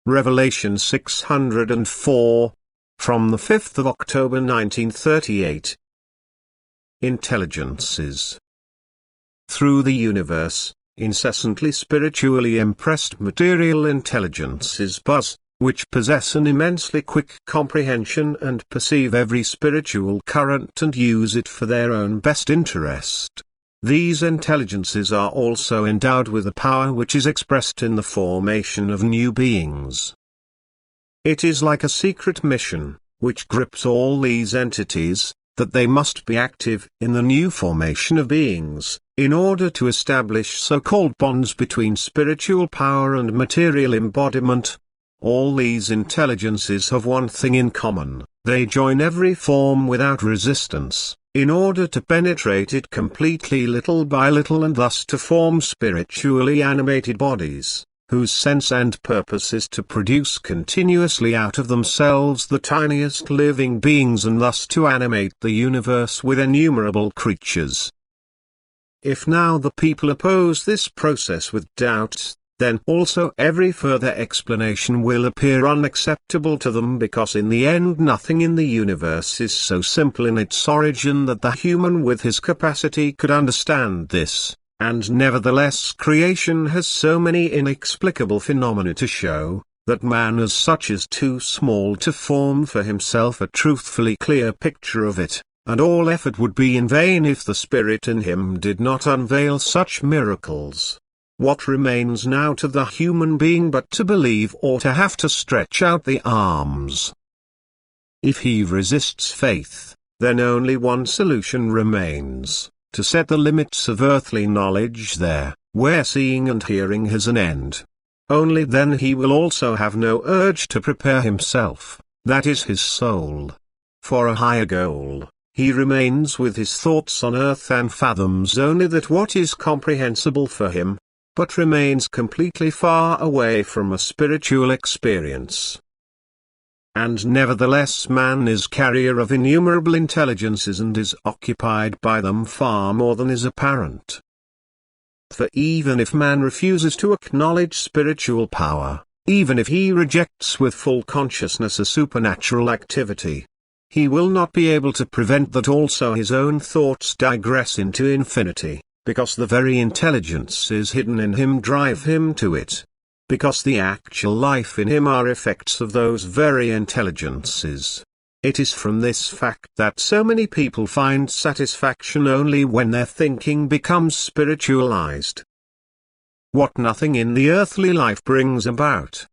Revelation 604. From the 5th of October 1938. Intelligences. Through the universe, incessantly spiritually impressed material intelligences buzz, which possess an immensely quick comprehension and perceive every spiritual current and use it for their own best interest. These intelligences are also endowed with a power which is expressed in the formation of new beings. It is like a secret mission, which grips all these entities, that they must be active in the new formation of beings, in order to establish so-called bonds between spiritual power and material embodiment. All these intelligences have one thing in common: they join every form without resistance, in order to penetrate it completely little by little and thus to form spiritually animated bodies, whose sense and purpose is to produce continuously out of themselves the tiniest living beings and thus to animate the universe with innumerable creatures. If now the people oppose this process with doubt, then also every further explanation will appear unacceptable to them, because in the end nothing in the universe is so simple in its origin that the human with his capacity could understand this, and nevertheless creation has so many inexplicable phenomena to show, that man as such is too small to form for himself a truthfully clear picture of it, and all effort would be in vain if the spirit in him did not unveil such miracles. What remains now to the human being but to believe, or to have to stretch out the arms? If he resists faith, then only one solution remains: to set the limits of earthly knowledge there, where seeing and hearing has an end. Only then he will also have no urge to prepare himself, that is his soul, for a higher goal. He remains with his thoughts on earth and fathoms only that what is comprehensible for him, but remains completely far away from a spiritual experience. And nevertheless man is carrier of innumerable intelligences and is occupied by them far more than is apparent. For even if man refuses to acknowledge spiritual power, even if he rejects with full consciousness a supernatural activity, he will not be able to prevent that also his own thoughts digress into infinity, because the very intelligences hidden in him drive him to it. Because the actual life in him are effects of those very intelligences. It is from this fact that so many people find satisfaction only when their thinking becomes spiritualized. What nothing in the earthly life brings about,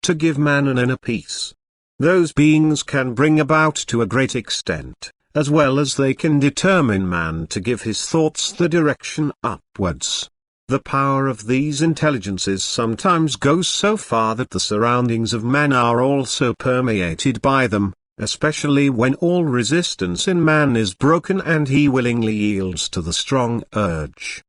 to give man an inner peace, those beings can bring about to a great extent, as well as they can determine man to give his thoughts the direction upwards. The power of these intelligences sometimes goes so far that the surroundings of man are also permeated by them, especially when all resistance in man is broken and he willingly yields to the strong urge.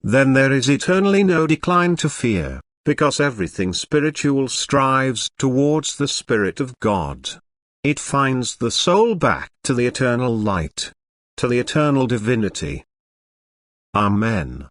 Then there is eternally no decline to fear, because everything spiritual strives towards the Spirit of God. It finds the soul back to the eternal light, to the eternal divinity. Amen.